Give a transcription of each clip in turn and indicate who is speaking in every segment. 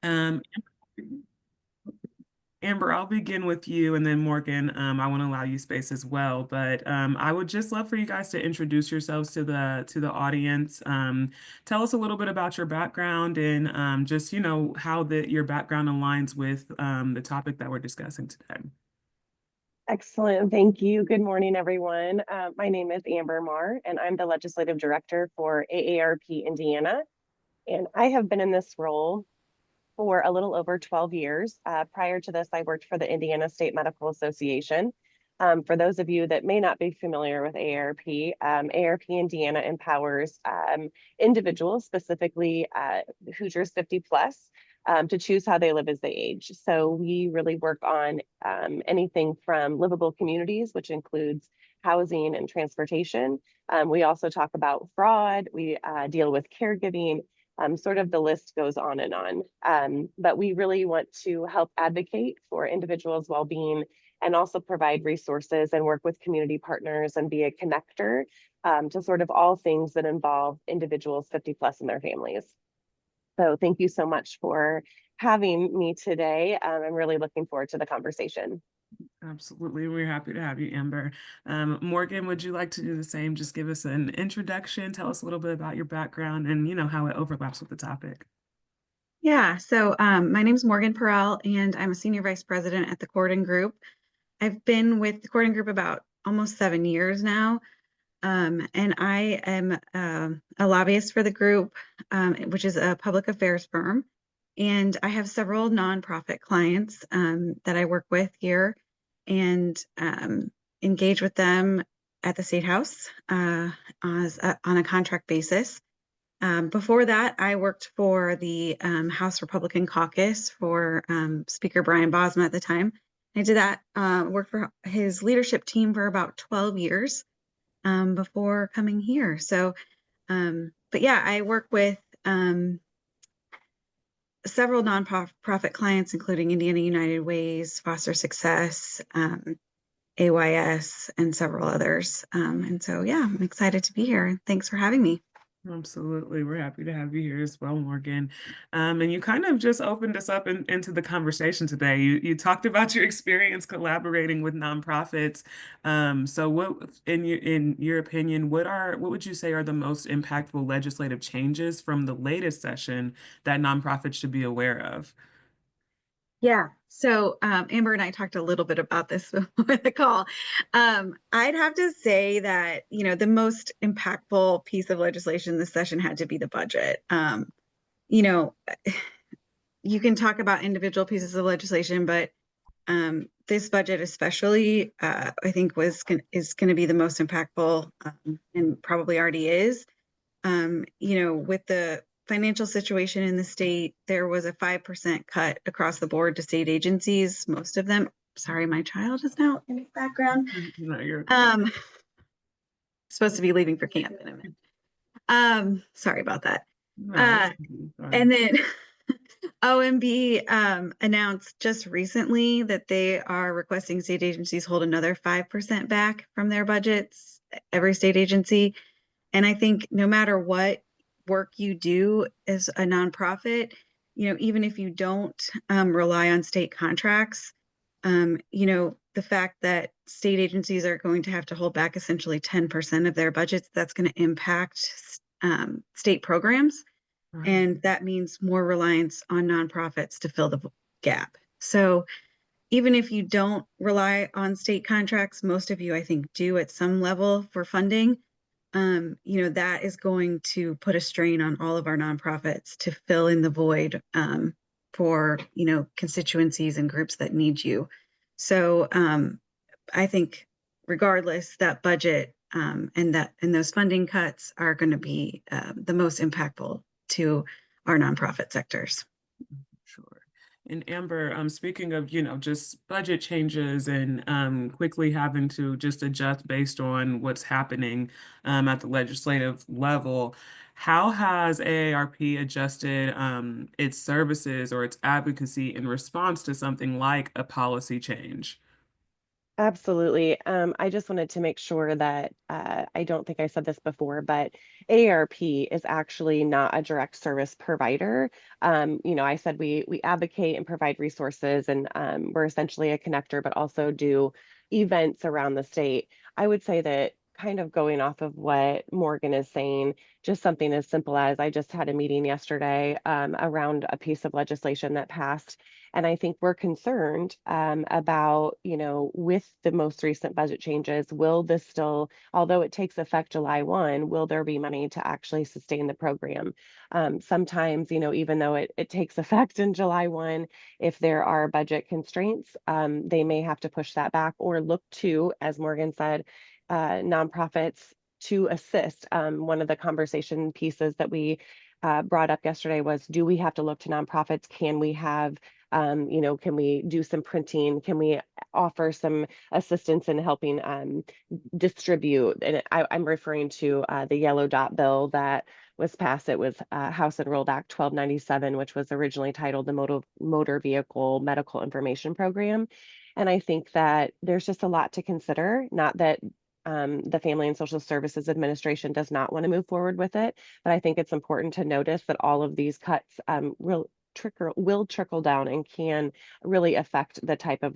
Speaker 1: Um, Amber, I'll begin with you, and then Morgan, I want to allow you space as well. But I would just love for you guys to introduce yourselves to the audience. Tell us a little bit about your background and just how your background aligns with the topic that we're discussing today.
Speaker 2: Excellent. Thank you. Good morning, everyone. My name is Amber Marr, and I'm the Legislative Director for AARP Indiana. And I have been in this role for a little over 12 years. Prior to this, I worked for the Indiana State Medical Association. For those of you that may not be familiar with AARP, AARP Indiana empowers individuals, specifically Hoosiers 50 plus, to choose how they live as they age. So we really work on anything from livable communities, which includes housing and transportation. We also talk about fraud. We deal with caregiving. Sort of the list goes on and on. But we really want to help advocate for individuals' well-being and also provide resources and work with community partners and be a connector to sort of all things that involve individuals 50 plus and their families. So thank you so much for having me today. I'm really looking forward to the conversation.
Speaker 1: Absolutely. We're happy to have you, Amber. Morgan, would you like to do the same? Just give us an introduction, tell us a little bit about your background and how it overlaps with the topic.
Speaker 3: Yeah, so my name's Morgan Perrell, and I'm a senior vice president at the Corden Group. I've been with the Corden Group about almost 7 years now, and I am a lobbyist for the group, which is a public affairs firm. And I have several nonprofit clients that I work with here and engage with them at the State House on a contract basis. Before that, I worked for the House Republican Caucus for Speaker Brian Bosma at the time. I did that, worked for his leadership team for about 12 years before coming here. So, but yeah, I work with several nonprofit clients, including Indiana United Ways, Foster Success, AYS, and several others. And so, yeah, I'm excited to be here. Thanks for having me.
Speaker 1: Absolutely. We're happy to have you here as well, Morgan. And you kind of just opened us up into the conversation today. You talked about your experience collaborating with nonprofits. So what, in your opinion, what would you say are the most impactful legislative changes from the latest session that nonprofits should be aware of?
Speaker 3: Yeah. So Amber and I talked a little bit about this with the call. I'd have to say that, the most impactful piece of legislation this session had to be the budget. You know, you can talk about individual pieces of legislation, but this budget especially, I think is going to be the most impactful, and probably already is. With the financial situation in the state, there was a 5% cut across the board to state agencies, most of them. Sorry, my child is now in the background.
Speaker 1: No, you're
Speaker 3: Supposed to be leaving for camp in a minute. Sorry about that.
Speaker 1: no,
Speaker 3: Uh,
Speaker 1: sorry.
Speaker 3: and then OMB announced just recently that they are requesting state agencies hold another 5% back from their budgets, every state agency. And I think no matter what work you do as a nonprofit, even if you don't rely on state contracts, the fact that state agencies are going to have to hold back essentially 10% of their budgets, that's going to impact state programs. And that means more reliance on nonprofits to fill the gap. So even if you don't rely on state contracts, most of you, I think, do at some level for funding. That is going to put a strain on all of our nonprofits to fill in the void for, constituencies and groups that need you. So I think regardless, that budget and those funding cuts are going to be the most impactful to our nonprofit sectors.
Speaker 1: Sure. And Amber, speaking of, just budget changes and quickly having to just adjust based on what's happening at the legislative level, how has AARP adjusted its services or its advocacy in response to something like a policy change?
Speaker 2: Absolutely. I just wanted to make sure that I don't think I said this before, but AARP is actually not a direct service provider. I said we advocate and provide resources, and we're essentially a connector, but also do events around the state. I would say that kind of going off of what Morgan is saying, just something as simple as I just had a meeting yesterday around a piece of legislation that passed. And I think we're concerned about, with the most recent budget changes, will this still, although it takes effect July 1, will there be money to actually sustain the program? Sometimes, even though it takes effect in July 1, if there are budget constraints, they may have to push that back or look to, as Morgan said, nonprofits to assist. One of the conversation pieces that we brought up yesterday was, do we have to look to nonprofits? Can we have can we do some printing? Can we offer some assistance in helping distribute? And I'm referring to the yellow dot bill that was passed. It was House Enrolled Act 1297, which was originally titled the Motor Vehicle Medical Information Program. And I think that there's just a lot to consider. Not that the Family and Social Services Administration does not want to move forward with it, but I think it's important to notice that all of these cuts will trickle down and can really affect the type of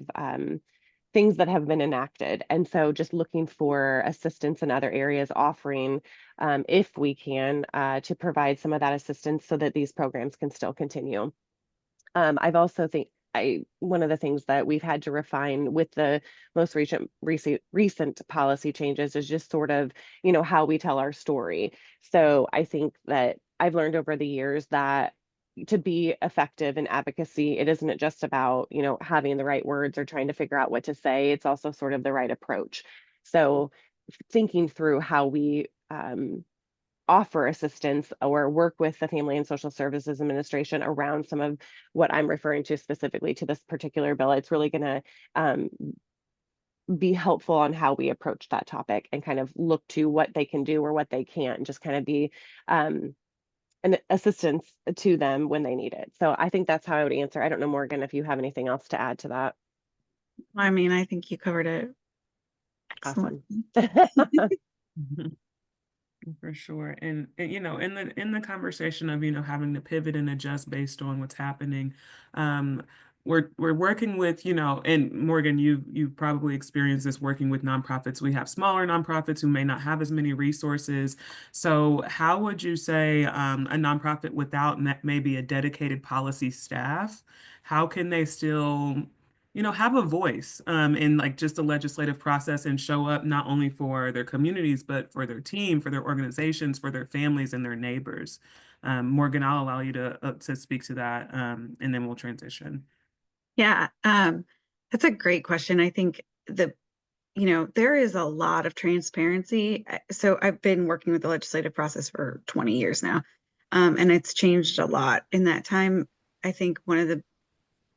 Speaker 2: things that have been enacted. And so just looking for assistance in other areas, offering, if we can, to provide some of that assistance so that these programs can still continue. I've also think one of the things that we've had to refine with the most recent policy changes is just sort of, how we tell our story. So I think that I've learned over the years that to be effective in advocacy, it isn't just about, having the right words or trying to figure out what to say. It's also sort of the right approach. So thinking through how we offer assistance or work with the Family and Social Services Administration around some of what I'm referring to specifically to this particular bill, it's really going to be helpful on how we approach that topic and kind of look to what they can do or what they can't, and just kind of be an assistance to them when they need it. So I think that's how I would answer. I don't know, Morgan, if you have anything else to add to that.
Speaker 3: I mean, I think you covered it
Speaker 2: Awesome.
Speaker 3: excellently.
Speaker 1: For sure. And in the conversation of, having to pivot and adjust based on what's happening, we're working with, and Morgan, you probably experienced this working with nonprofits. We have smaller nonprofits who may not have as many resources. So how would you say a nonprofit without maybe a dedicated policy staff, how can they still have a voice in like just the legislative process and show up not only for their communities, but for their team, for their organizations, for their families and their neighbors? Morgan, I'll allow you to speak to that, and then we'll transition.
Speaker 3: Yeah, that's a great question. I think there is a lot of transparency. So I've been working with the legislative process for 20 years now, and it's changed a lot in that time. I think one of the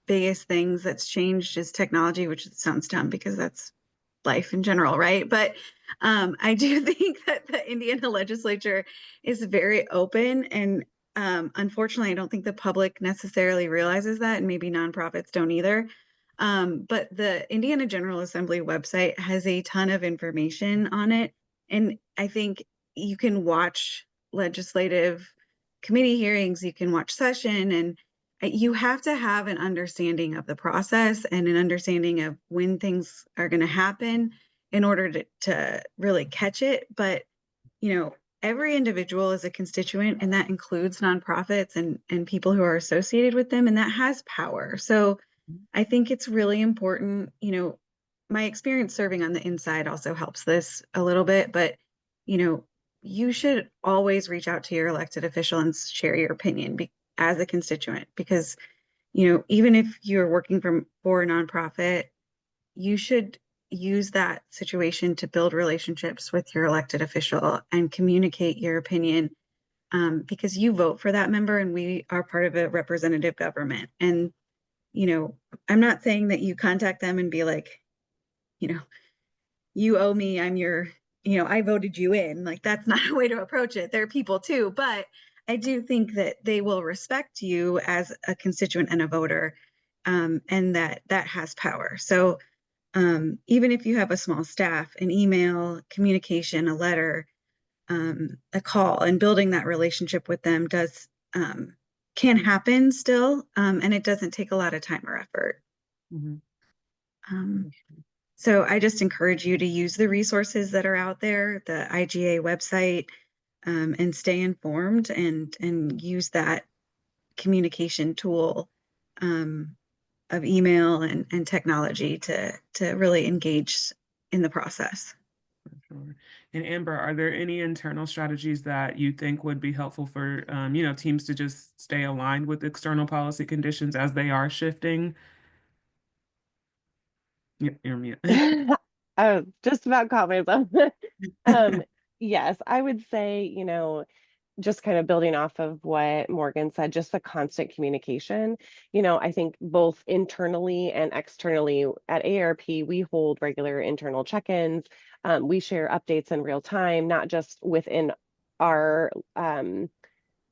Speaker 3: biggest things that's changed is technology, which sounds dumb because that's life in general, right? But I do think that the Indiana legislature is very open, and unfortunately, I don't think the public necessarily realizes that, and maybe nonprofits don't either. But the Indiana General Assembly website has a ton of information on it, and I think you can watch legislative committee hearings, you can watch session, and you have to have an understanding of the process and an understanding of when things are going to happen in order to really catch it. But, every individual is a constituent, and that includes nonprofits and people who are associated with them, and that has power. So I think it's really important, my experience serving on the inside also helps this a little bit, but, you know, you should always reach out to your elected official and share your opinion as a constituent, because even if you're working for a nonprofit, you should use that situation to build relationships with your elected official and communicate your opinion, because you vote for that member and we are part of a representative government. And I'm not saying that you contact them and be like, you know you owe me, I'm your, I voted you in. Like, that's not a way to approach it. They're people too, but I do think that they will respect you as a constituent and a voter, and that has power. So Even if you have a small staff, an email, communication, a letter, a call, and building that relationship with them does can happen still, and it doesn't take a lot of time or effort.
Speaker 1: Mhm.
Speaker 3: Um, so I just encourage you to use the resources that are out there, the IGA website, and stay informed and use that communication tool um, of email and technology to really engage in the process.
Speaker 1: Sure. And Amber, are there any internal strategies that you think would be helpful for teams to just stay aligned with external policy conditions as they are shifting? Yeah, you're mute.
Speaker 2: I was just about caught myself. Um, yes, I would say, just kind of building off of what Morgan said, just the constant communication. I think both internally and externally at AARP, we hold regular internal check-ins. We share updates in real time, not just within our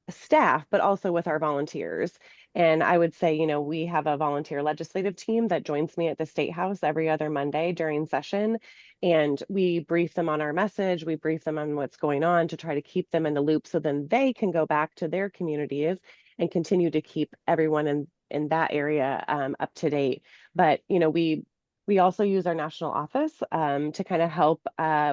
Speaker 2: staff, but also with our volunteers. And I would say, we have a volunteer legislative team that joins me at the State House every other Monday during session. And we brief them on our message, we brief them on what's going on to try to keep them in the loop so then they can go back to their communities and continue to keep everyone in that area up to date. But, we also use our national office to kind of help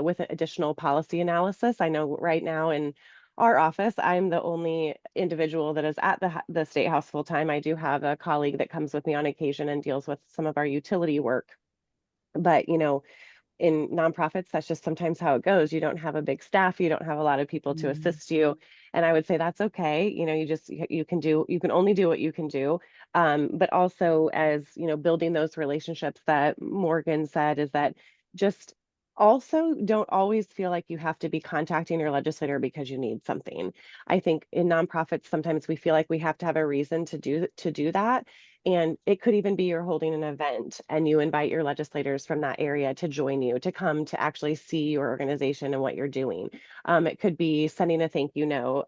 Speaker 2: with additional policy analysis. I know right now in our office, I'm the only individual that is at the State House full time. I do have a colleague that comes with me on occasion and deals with some of our utility work. But, in nonprofits, that's just sometimes how it goes. You don't have a big staff, you don't have a lot of people to
Speaker 1: Mhm.
Speaker 2: assist you. And I would say that's okay. You can only do what you can do. But also as, building those relationships that Morgan said is that just also don't always feel like you have to be contacting your legislator because you need something. I think in nonprofits, sometimes we feel like we have to have a reason to do that. And it could even be you're holding an event and you invite your legislators from that area to join you, to come to actually see your organization and what you're doing. It could be sending a thank you note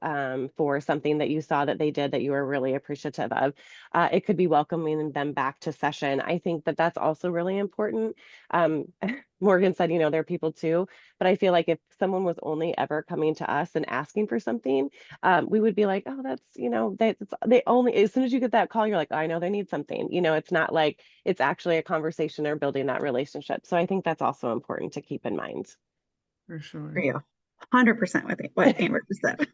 Speaker 2: for something that you saw that they did that you were really appreciative of. It could be welcoming them back to session. I think that that's also really important. Um, Morgan said, there are people too, but I feel like if someone was only ever coming to us and asking for something, we would be like, oh, that's, they only, as soon as you get that call, you're like, oh, I know they need something. It's not like it's actually a conversation or building that relationship. So I think that's also important to keep in mind.
Speaker 1: For
Speaker 3: For
Speaker 1: sure.
Speaker 3: you. 100% with what Amber just said.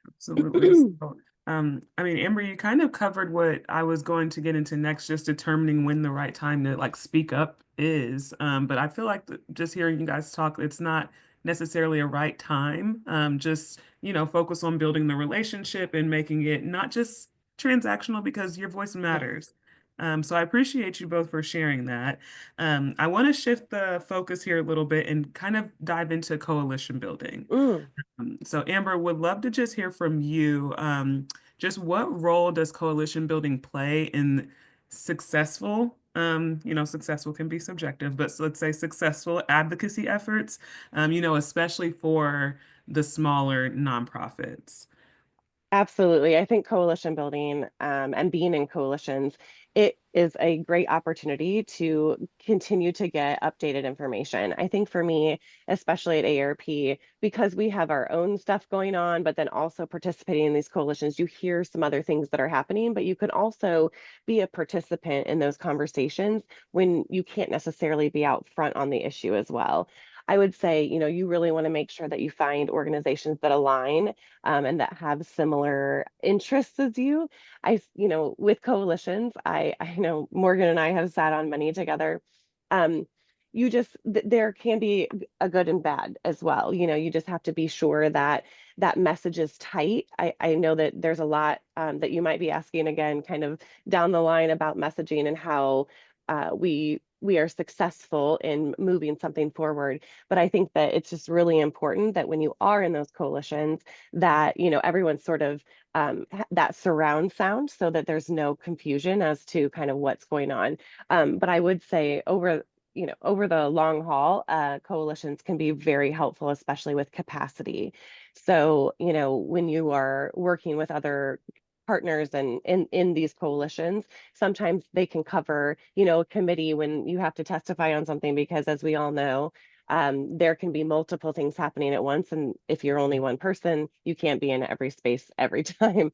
Speaker 1: Absolutely. So, I mean, Amber, you kind of covered what I was going to get into next, just determining when the right time to like speak up is. But I feel like just hearing you guys talk, it's not necessarily a right time. Just, focus on building the relationship and making it not just transactional because your voice
Speaker 2: Yes.
Speaker 1: matters. So I appreciate you both for sharing that. I want to shift the focus here a little bit and kind of dive into coalition building.
Speaker 2: Mm.
Speaker 1: So Amber, would love to just hear from you. Just what role does coalition building play in successful, successful can be subjective, but let's say successful advocacy efforts, especially for the smaller nonprofits?
Speaker 2: Absolutely. I think coalition building and being in coalitions, it is a great opportunity to continue to get updated information. I think for me, especially at ARP, because we have our own stuff going on, but then also participating in these coalitions, you hear some other things that are happening, but you can also be a participant in those conversations when you can't necessarily be out front on the issue as well. I would say, you really want to make sure that you find organizations that align and that have similar interests as you. With coalitions, I know Morgan and I have sat on many together. Um, there can be a good and bad as well. You just have to be sure that that message is tight. I know that there's a lot that you might be asking again, kind of down the line about messaging and how we are successful in moving something forward. But I think that it's just really important that when you are in those coalitions, that everyone's sort of that surround sound so that there's no confusion as to kind of what's going on. But I would say over the long haul, coalitions can be very helpful, especially with capacity. So when you are working with other partners and in these coalitions. Sometimes they can cover, a committee when you have to testify on something, because as we all know, there can be multiple things happening at once. And if you're only one person, you can't be in every space every time.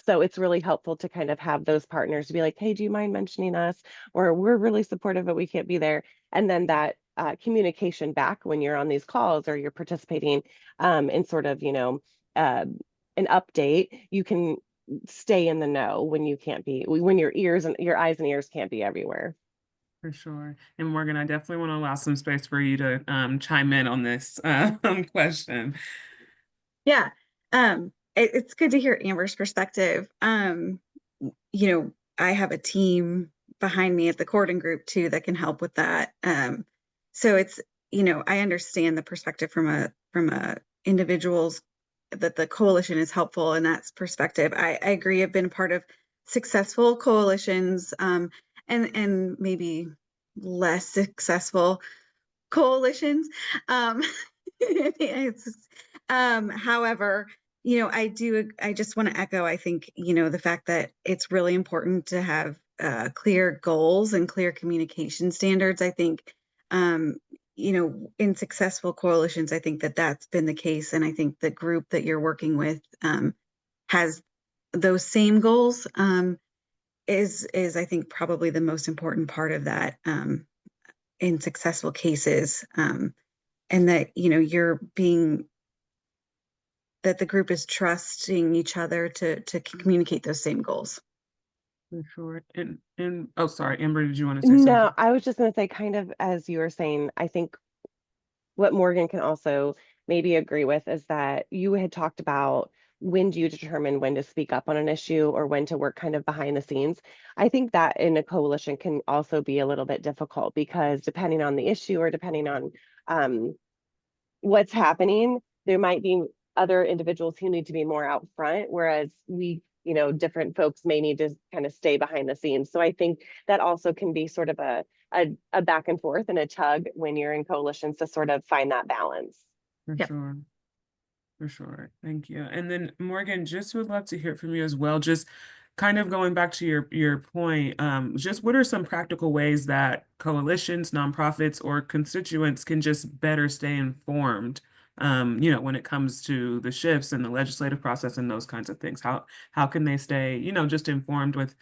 Speaker 2: So it's really helpful to kind of have those partners to be like, hey, do you mind mentioning us? Or we're really supportive, but we can't be there. And then that communication back when you're on these calls or you're participating in sort of, uh, an update, you can stay in the know when you can't be, when your eyes and ears can't be everywhere.
Speaker 1: For sure. And Morgan, I definitely want to allow some space for you to chime in on this question.
Speaker 3: Yeah. It's good to hear Amber's perspective. I have a team behind me at the Corden group too that can help with that. So it's, I understand the perspective from a individual's that the coalition is helpful in that perspective. I agree. I've been part of successful coalitions, and maybe less successful coalitions. Um, it's, however, I just want to echo, I think, the fact that it's really important to have clear goals and clear communication standards. I think, in successful coalitions, I think that that's been the case. And I think the group that you're working with has those same goals, is I think probably the most important part of that, in successful cases. And that you're being that the group is trusting each other to communicate those same goals.
Speaker 1: For sure. And oh, sorry, Amber, did you want to say
Speaker 2: No,
Speaker 1: something?
Speaker 2: I was just going to say, kind of as you were saying, I think what Morgan can also maybe agree with is that you had talked about, when do you determine when to speak up on an issue or when to work kind of behind the scenes. I think that in a coalition can also be a little bit difficult, because depending on the issue or depending on um, what's happening, there might be other individuals who need to be more out front, whereas different folks may need to kind of stay behind the scenes. So I think that also can be sort of a back and forth and a tug when you're in coalitions to sort of find that balance.
Speaker 1: For
Speaker 3: Yep.
Speaker 1: sure. For sure. Thank you. And then Morgan, just would love to hear from you as well. Just kind of going back to your point, just what are some practical ways that coalitions, nonprofits, or constituents can just better stay informed, when it comes to the shifts in the legislative process and those kinds of things? How can they stay, just informed with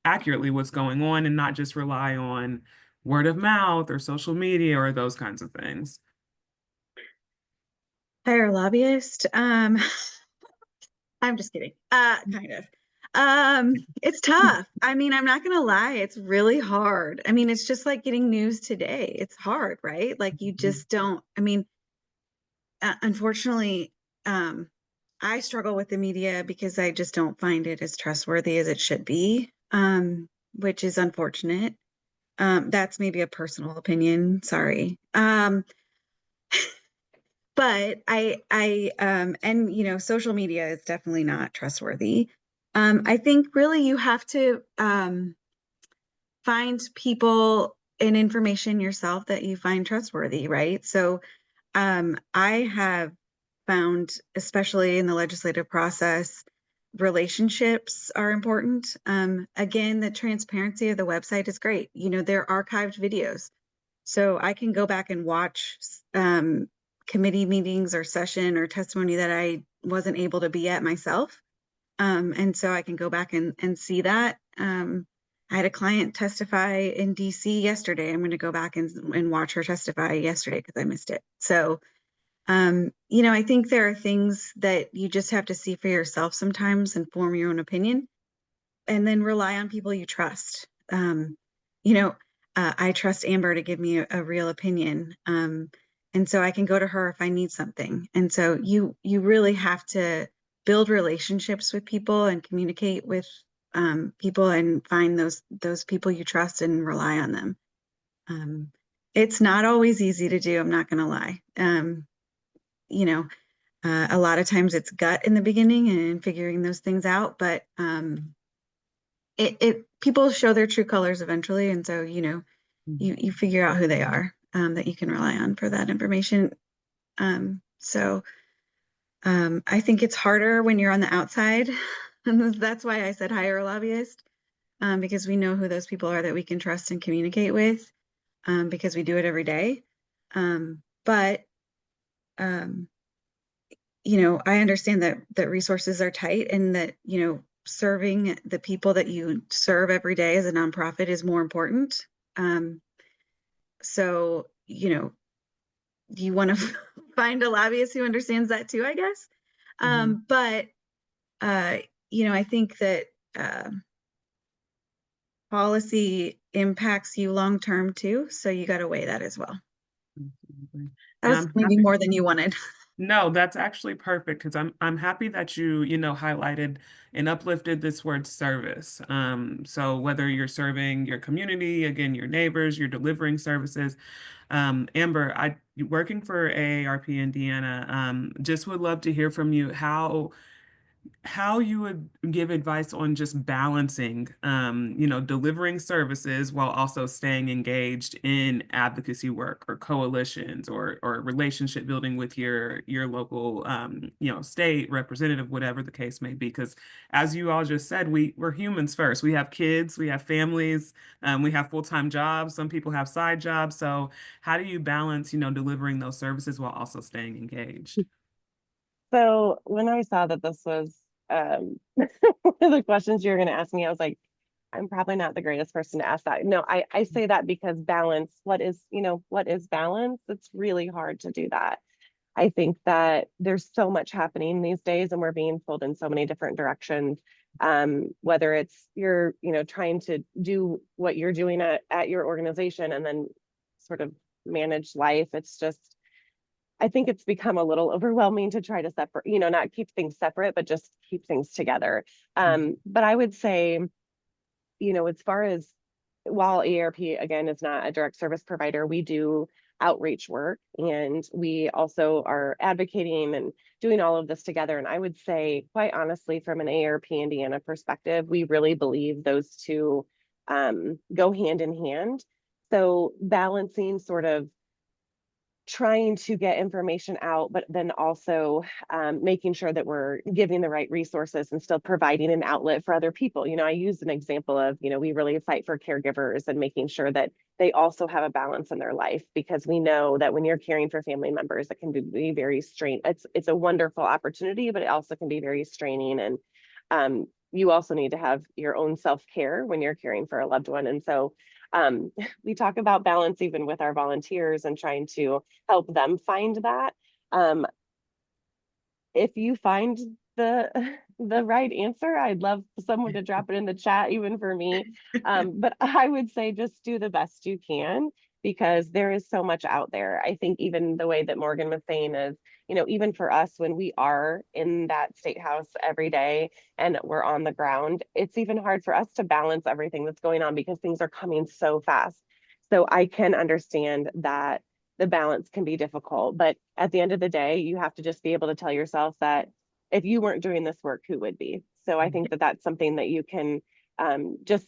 Speaker 1: accurately what's going on and not just rely on word of mouth or social media or those kinds of things?
Speaker 3: Hire a lobbyist. I'm just kidding. Kind of. It's tough. I mean, I'm not gonna lie, it's really hard. I mean, it's just like getting news today. It's hard, right? Like you just don't, I mean, unfortunately, I struggle with the media because I just don't find it as trustworthy as it should be, which is unfortunate. That's maybe a personal opinion. Sorry. But and social media is definitely not trustworthy. I think really you have to find people and information yourself that you find trustworthy, right? So I have found, especially in the legislative process, relationships are important. Again, the transparency of the website is great. They're archived videos. So I can go back and watch committee meetings or session or testimony that I wasn't able to be at myself. And so I can go back and see that. I had a client testify in DC yesterday. I'm going to go back and watch her testify yesterday because I missed it. So, I think there are things that you just have to see for yourself sometimes and form your own opinion, and then rely on people you trust. You know, I trust Amber to give me a real opinion. And so I can go to her if I need something. And so you really have to build relationships with people and communicate with people and find those people you trust and rely on them. Um, it's not always easy to do, I'm not going to lie. You know, a lot of times it's gut in the beginning and figuring those things out, but it people show their true colors eventually, and so you figure out who they are, that you can rely on for that information. So I think it's harder when you're on the outside And that's why I said hire a lobbyist, because we know who those people are that we can trust and communicate with, because we do it every day. But um, I understand that resources are tight and that, serving the people that you serve every day as a nonprofit is more important. So, you want to find a lobbyist who understands that too, I guess.
Speaker 1: Mhm.
Speaker 3: But uh, I think that uh, policy impacts you long term too, so you got to weigh that as well.
Speaker 1: Absolutely.
Speaker 3: That
Speaker 1: And
Speaker 3: was
Speaker 1: I'm
Speaker 3: maybe
Speaker 1: happy.
Speaker 3: more than you wanted.
Speaker 1: No, that's actually perfect because I'm happy that you highlighted and uplifted this word service. So whether you're serving your community, again, your neighbors, you're delivering services. Amber, I working for AARP Indiana, just would love to hear from you how you would give advice on just balancing, delivering services while also staying engaged in advocacy work or coalitions or relationship building with your local, state representative, whatever the case may be. Because as you all just said, we're humans first. We have kids, we have families, we have full-time jobs. Some people have side jobs. So how do you balance, delivering those services while also staying engaged?
Speaker 2: So when I saw that this was one of the questions you were going to ask me, I was like, I'm probably not the greatest person to ask that. No, I say that because balance, what is balance? It's really hard to do that. I think that there's so much happening these days and we're being pulled in so many different directions. Whether it's you're, trying to do what you're doing at your organization and then sort of manage life. It's just, I think it's become a little overwhelming to try to separate, not keep things separate, but just keep things together. But I would say, as far as while AARP again is not a direct service provider, we do outreach work and we also are advocating and doing all of this together. And I would say, quite honestly, from an AARP Indiana perspective, we really believe those two go hand in hand. So balancing sort of trying to get information out, but then also making sure that we're giving the right resources and still providing an outlet for other people. I use an example of, we really fight for caregivers and making sure that they also have a balance in their life because we know that when you're caring for family members, it can be very strained. It's a wonderful opportunity, but it also can be very straining. And you also need to have your own self-care when you're caring for a loved one. And so um, we talk about balance even with our volunteers and trying to help them find that. Um, if you find the the right answer, I'd love someone to drop it in the chat, even for me. But I would say just do the best you can because there is so much out there. I think even the way that Morgan was saying is, even for us when we are in that state house every day and we're on the ground, it's even hard for us to balance everything that's going on because things are coming so fast. So I can understand that the balance can be difficult. But at the end of the day, you have to just be able to tell yourself that if you weren't doing this work, who would be? So I think that that's something that you can just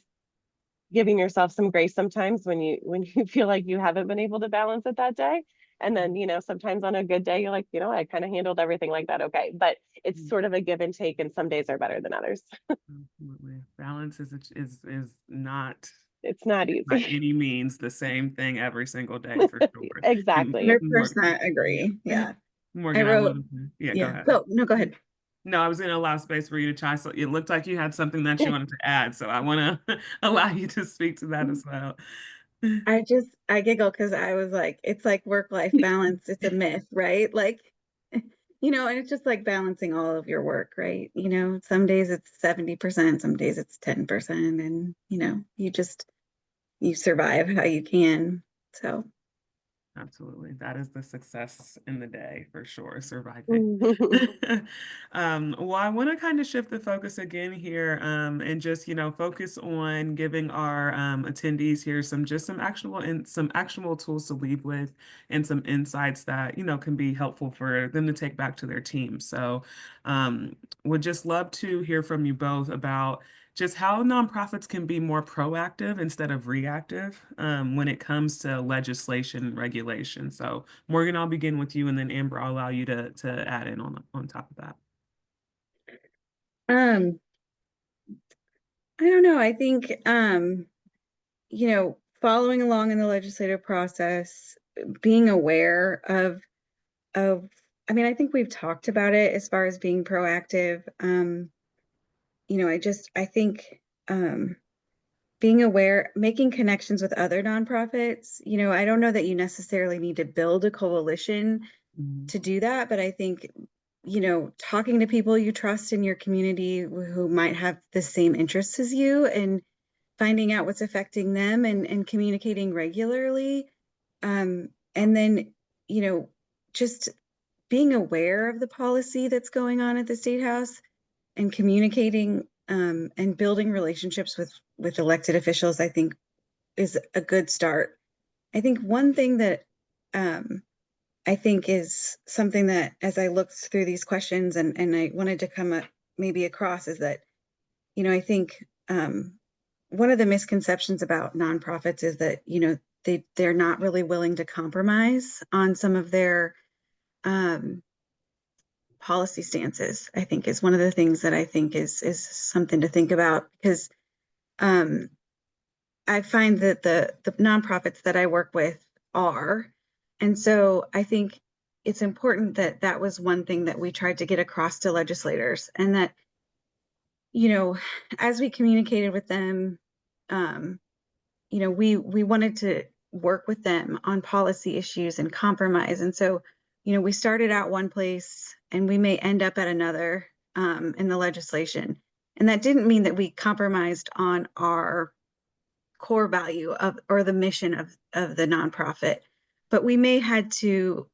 Speaker 2: giving yourself some grace sometimes when you feel like you haven't been able to balance it that day. And then, sometimes on a good day, you're like, I kind of handled everything like that. Okay. But it's sort of a give and take, and some days are better than others.
Speaker 1: Absolutely. Balance is not
Speaker 2: It's not
Speaker 1: by
Speaker 2: easy.
Speaker 1: any means the same thing every single day for sure. And
Speaker 2: Exactly.
Speaker 3: 100% agree.
Speaker 1: yeah,
Speaker 3: Yeah. I
Speaker 1: Morgan, I
Speaker 3: wrote,
Speaker 1: wanted yeah, go
Speaker 3: yeah.
Speaker 1: ahead.
Speaker 3: Go, no, go ahead.
Speaker 1: No, I was going to allow space for you to try. So it looked like you had something that you wanted to add. So I want to allow you to speak to that as well.
Speaker 3: I giggle because I was like, it's like work-life balance. It's a myth, right? Like, and it's just like balancing all of your work, right? Some days it's 70%, some days it's 10%, and you survive how you can. So,
Speaker 1: Absolutely. That is the success in the day for sure, surviving. Well, I want to kind of shift the focus again here and just, focus on giving our attendees here some actionable tools to lead with and some insights that, can be helpful for them to take back to their team. So would just love to hear from you both about just how nonprofits can be more proactive instead of reactive when it comes to legislation and regulation. So, Morgan, I'll begin with you, and then Amber, I'll allow you to add in on top of that.
Speaker 3: um, I don't know. I think, following along in the legislative process, being aware of, I mean, I think we've talked about it as far as being proactive. I think, being aware, making connections with other nonprofits. I don't know that you necessarily need to build a coalition
Speaker 1: Mhm.
Speaker 3: to do that, but I think, talking to people you trust in your community who might have the same interests as you and finding out what's affecting them and communicating regularly. And then, you know, just being aware of the policy that's going on at the State House and communicating and building relationships with elected officials, I think is a good start. I think one thing that um, I think is something that, as I looked through these questions and I wanted to come up maybe across, is that, I think one of the misconceptions about nonprofits is that, they're not really willing to compromise on some of their um, policy stances. I think is one of the things that I think is something to think about, because um, I find that the nonprofits that I work with are. And so I think it's important that that was one thing that we tried to get across to legislators, and that, you know, as we communicated with them, um, we wanted to work with them on policy issues and compromise. And so, we started out one place and we may end up at another in the legislation. And that didn't mean that we compromised on our core value of or the mission of the nonprofit, but we may had to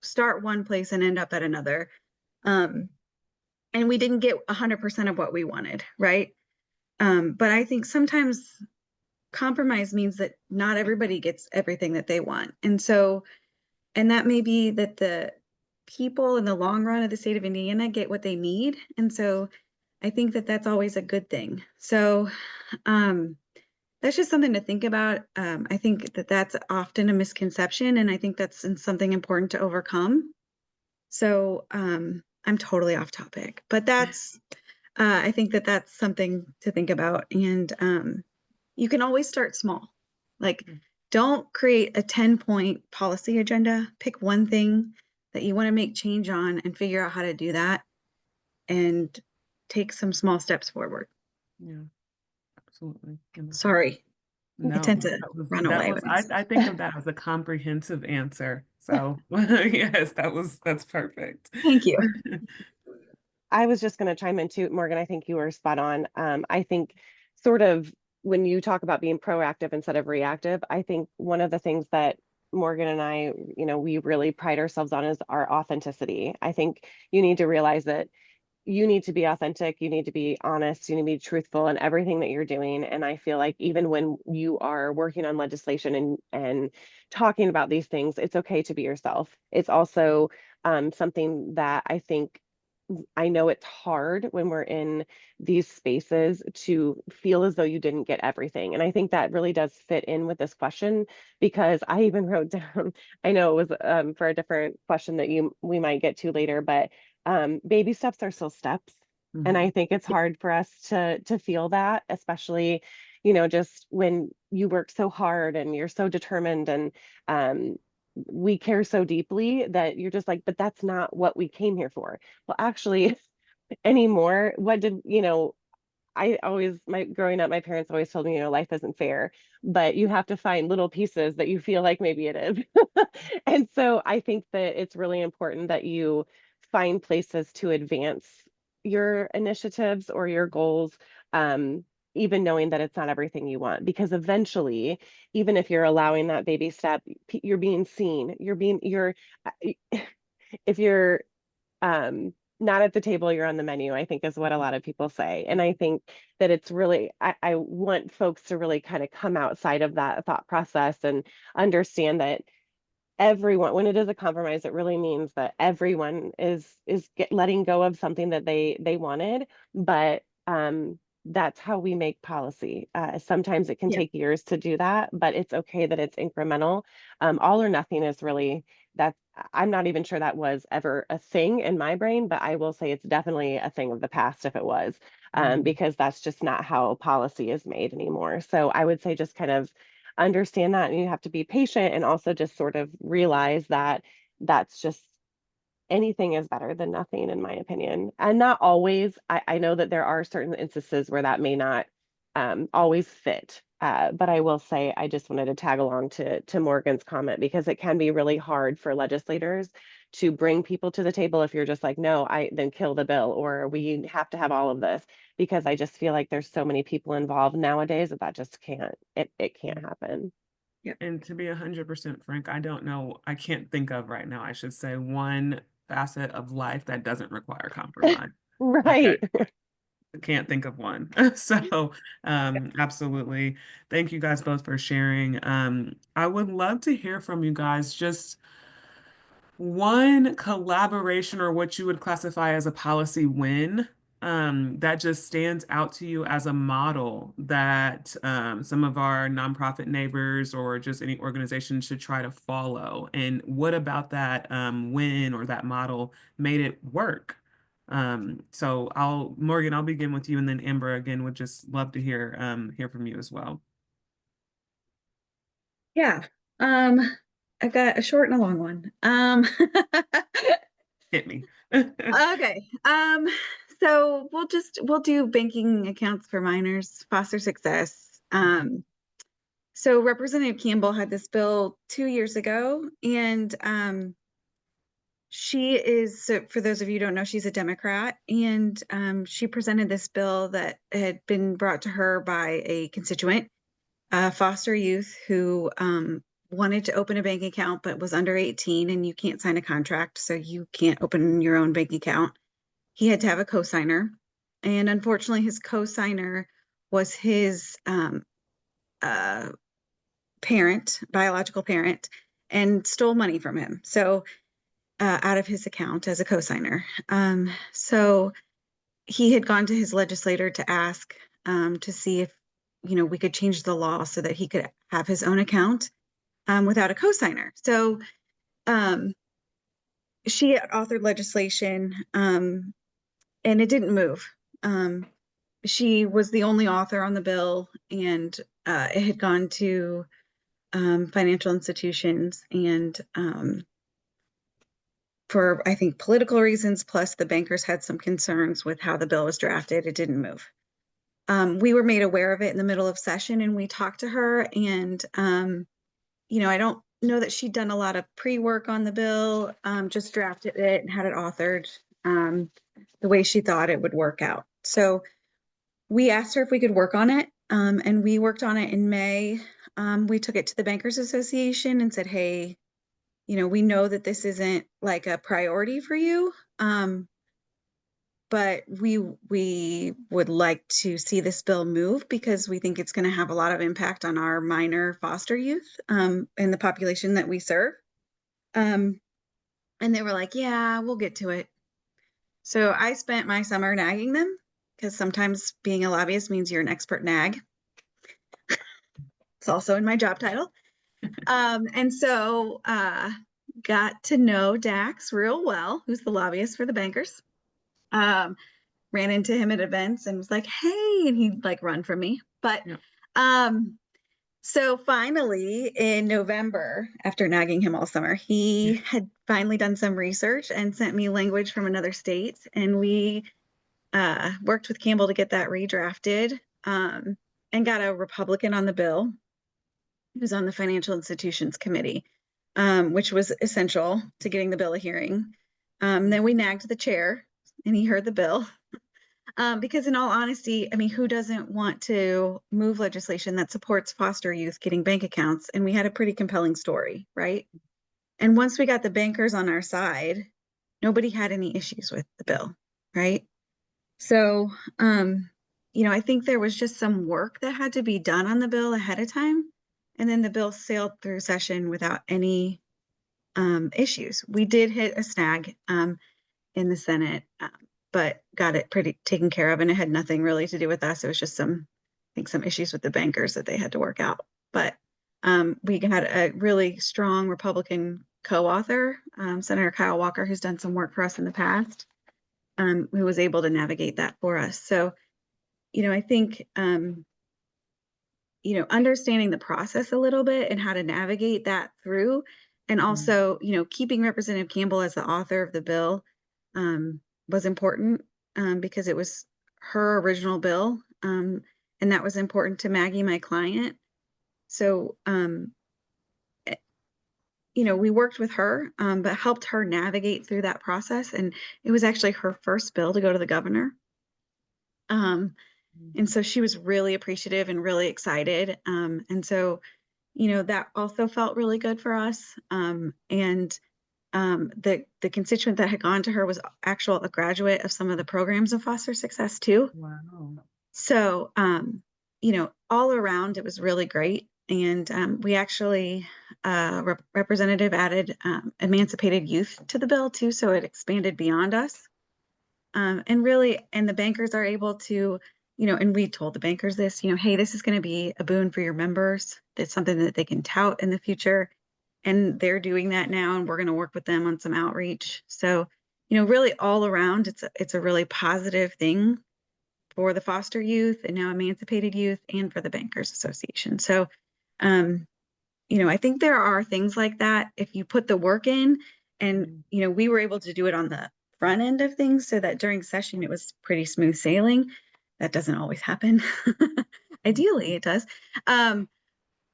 Speaker 3: start one place and end up at another. Um, and we didn't get 100% of what we wanted, right? But I think sometimes compromise means that not everybody gets everything that they want. And that may be that the people in the long run of the state of Indiana get what they need. And so I think that that's always a good thing. So um, that's just something to think about. I think that that's often a misconception, and I think that's something important to overcome. So I'm totally off topic, but I think that that's something to think about. And you can always start small. Like, don't create a 10-point policy agenda. Pick one thing that you want to make change on and figure out how to do that and take some small steps forward.
Speaker 1: Yeah, absolutely.
Speaker 3: Sorry, I
Speaker 1: No,
Speaker 3: tend to run
Speaker 1: that
Speaker 3: away
Speaker 1: was
Speaker 3: with this.
Speaker 1: I think of that as a comprehensive answer. So yes, that's perfect.
Speaker 3: Thank you.
Speaker 2: I was just going to chime in too, Morgan. I think you were spot on. I think sort of when you talk about being proactive instead of reactive, I think one of the things that Morgan and I, we really pride ourselves on is our authenticity. I think you need to realize that you need to be authentic, you need to be honest, you need to be truthful in everything that you're doing. And I feel like even when you are working on legislation and talking about these things, it's okay to be yourself. It's also something that I know it's hard when we're in these spaces to feel as though you didn't get everything. And I think that really does fit in with this question, because I even wrote down, I know it was for a different question that we might get to later, but baby steps are still steps. And
Speaker 1: Mhm.
Speaker 2: I think it's hard for us to feel that, especially, just when you work so hard and you're so determined and we care so deeply that you're just like, but that's not what we came here for. Well, actually, anymore, what did, I always, my growing up, my parents always told me, life isn't fair, but you have to find little pieces that you feel like maybe it is. And so I think that it's really important that you find places to advance your initiatives or your goals, um, even knowing that it's not everything you want, because eventually, even if you're allowing that baby step, you're being seen, if you're not at the table, you're on the menu, I think is what a lot of people say. And I think that it's really, I want folks to really kind of come outside of that thought process and understand that everyone, when it is a compromise, it really means that everyone is letting go of something that they wanted. But that's how we make policy. Sometimes it can
Speaker 3: Yeah.
Speaker 2: take years to do that, but it's okay that it's incremental. All or nothing is really that. I'm not even sure that was ever a thing in my brain, but I will say it's definitely a thing of the past if it was. because that's just not how policy is made anymore. So I would say just kind of understand that, and you have to be patient and also just sort of realize that that's just anything is better than nothing, in my opinion. And not always. I know that there are certain instances where that may not always fit. But I will say I just wanted to tag along to Morgan's comment because it can be really hard for legislators to bring people to the table if you're just like, no, I then kill the bill, or we have to have all of this, because I just feel like there's so many people involved nowadays that just it can't happen.
Speaker 1: And to be 100% frank, I don't know, I can't think of right now, I should say, one facet of life that doesn't require compromise. Like
Speaker 2: Right.
Speaker 1: I can't think of one. So, absolutely. Thank you guys both for sharing. I would love to hear from you guys just one collaboration or what you would classify as a policy win that just stands out to you as a model that some of our nonprofit neighbors or just any organization should try to follow. And what about that win or that model made it work? So Morgan, I'll begin with you, and then Amber again would just love to hear from you as well.
Speaker 3: Yeah. I've got a short and a long one.
Speaker 1: Hit me.
Speaker 3: Okay. So we'll do banking accounts for minors, foster success. So Representative Campbell had this bill 2 years ago, and she is, so for those of you who don't know, she's a Democrat, and she presented this bill that had been brought to her by a constituent, foster youth who wanted to open a bank account but was under 18, and you can't sign a contract, so you can't open your own bank account. He had to have a cosigner, and unfortunately, his cosigner was his uh, parent, biological parent, and stole money from him. So out of his account as a cosigner. So he had gone to his legislator to ask to see if we could change the law so that he could have his own account without a cosigner. So um, she authored legislation, and it didn't move. She was the only author on the bill, and it had gone to financial institutions, and for I think political reasons, plus the bankers had some concerns with how the bill was drafted, it didn't move. We were made aware of it in the middle of session, and we talked to her, and I don't know that she'd done a lot of pre-work on the bill, just drafted it and had it authored the way she thought it would work out. So we asked her if we could work on it, and we worked on it in May. We took it to the Bankers Association and said, hey, we know that this isn't like a priority for you, but we would like to see this bill move because we think it's going to have a lot of impact on our minor foster youth and the population that we serve. And they were like, yeah, we'll get to it. So I spent my summer nagging them, because sometimes being a lobbyist means you're an expert nag. It's also in my job title. And so got to know Dax real well, who's the lobbyist for the bankers. Ran into him at events and was like, hey, and he'd like run from me. But
Speaker 1: Yeah.
Speaker 3: so finally in November, after nagging him all summer, he had finally done some research and sent me language from another state. And we worked with Campbell to get that redrafted, and got a Republican on the bill who's on the Financial Institutions Committee, which was essential to getting the bill a hearing. Then we nagged the chair, and he heard the bill. Because in all honesty, I mean, who doesn't want to move legislation that supports foster youth getting bank accounts? And we had a pretty compelling story, right? And once we got the bankers on our side, nobody had any issues with the bill, right? So, I think there was just some work that had to be done on the bill ahead of time. And then the bill sailed through session without any issues. We did hit a snag in the Senate, but got it pretty taken care of. And it had nothing really to do with us. It was just I think some issues with the bankers that they had to work out. But we had a really strong Republican co-author, Senator Kyle Walker, who's done some work for us in the past, who was able to navigate that for us. So I think, understanding the process a little bit and how to navigate that through, and
Speaker 1: Mhm.
Speaker 3: also, keeping Representative Campbell as the author of the bill um, was important because it was her original bill. And that was important to Maggie, my client. So, we worked with her, but helped her navigate through that process. And it was actually her first bill to go to the governor. Um, and so she was really appreciative and really excited. And so, that also felt really good for us. And the constituent that had gone to her was a graduate of some of the programs of foster success too.
Speaker 1: Wow.
Speaker 3: So, all around, it was really great. And we actually, Representative added emancipated youth to the bill too, so it expanded beyond us. And the bankers are able to, and we told the bankers this, hey, this is going to be a boon for your members. It's something that they can tout in the future. And they're doing that now, and we're going to work with them on some outreach. So, really all around, it's a really positive thing for the foster youth and now emancipated youth and for the Bankers Association. So, um, I think there are things like that if you put the work in, and,
Speaker 1: Mhm.
Speaker 3: we were able to do it on the front end of things so that during session it was pretty smooth sailing. That doesn't always happen. Ideally, it does.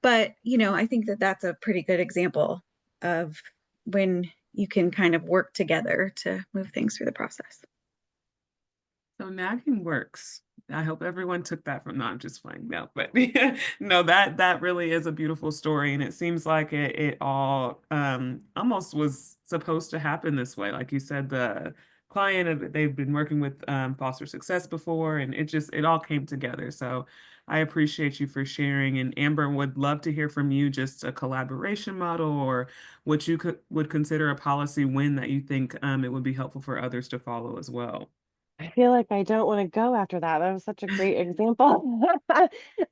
Speaker 3: But, I think that that's a pretty good example of when you can kind of work together to move things through the process.
Speaker 1: So nagging works. I hope everyone took that from, no, I'm just playing. No, but no, that really is a beautiful story. And it seems like it all almost was supposed to happen this way. Like you said, the client, they've been working with foster success before, and it all came together. So I appreciate you for sharing. And Amber, would love to hear from you just a collaboration model or what you would consider a policy win that you think it would be helpful for others to follow as well.
Speaker 2: I feel like I don't want to go after that. That was such a great example.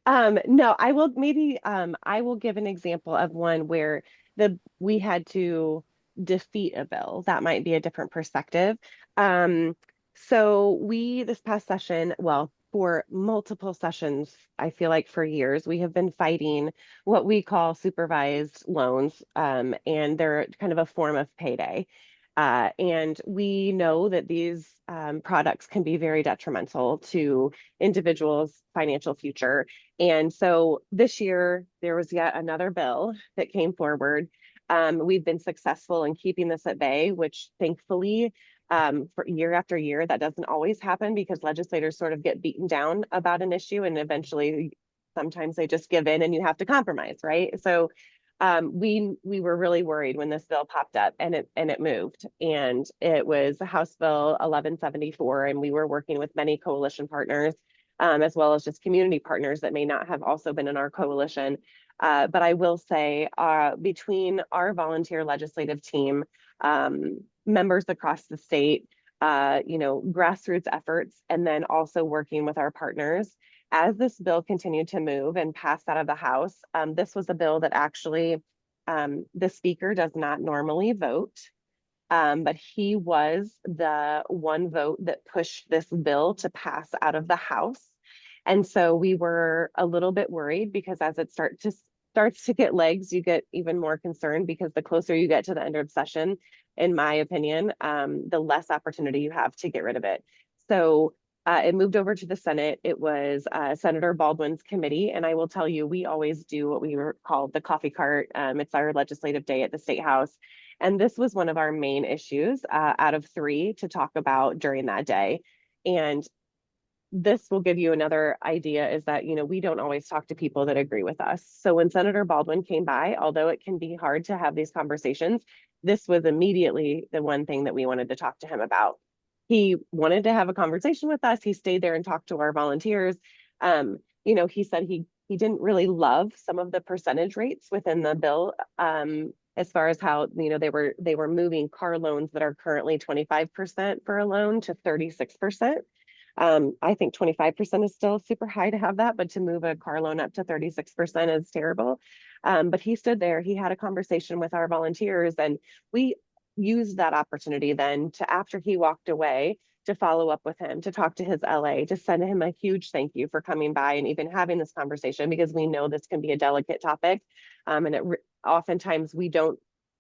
Speaker 2: No, I will give an example of one where we had to defeat a bill. That might be a different perspective. Um, so we this past session, well, for multiple sessions, I feel like for years, we have been fighting what we call supervised loans, and they're kind of a form of payday. And we know that these products can be very detrimental to individuals' financial future. And so this year, there was yet another bill that came forward. We've been successful in keeping this at bay, which thankfully, for year after year, that doesn't always happen because legislators sort of get beaten down about an issue and eventually sometimes they just give in and you have to compromise, right? So we were really worried when this bill popped up and it moved, and it was House Bill 1174, and we were working with many coalition partners, as well as just community partners that may not have also been in our coalition. But I will say, between our volunteer legislative team, members across the state, grassroots efforts, and then also working with our partners as this bill continued to move and pass out of the House. This was a bill that actually the speaker does not normally vote, but he was the one vote that pushed this bill to pass out of the House. And so we were a little bit worried because as it starts to get legs, you get even more concerned because the closer you get to the end of session, in my opinion, the less opportunity you have to get rid of it. So it moved over to the Senate. It was Senator Baldwin's committee. And I will tell you, we always do what we call the coffee cart. It's our legislative day at the State House. And this was one of our main issues out of three to talk about during that day. And this will give you another idea is that, we don't always talk to people that agree with us. So when Senator Baldwin came by, although it can be hard to have these conversations, this was immediately the one thing that we wanted to talk to him about. He wanted to have a conversation with us. He stayed there and talked to our volunteers. He said he didn't really love some of the percentage rates within the bill, as far as how, they were moving car loans that are currently 25% for a loan to 36%. I think 25% is still super high to have that, but to move a car loan up to 36% is terrible. But he stood there, he had a conversation with our volunteers, and we used that opportunity then to, after he walked away, to follow up with him, to talk to his LA, to send him a huge thank you for coming by and even having this conversation, because we know this can be a delicate topic. And oftentimes we don't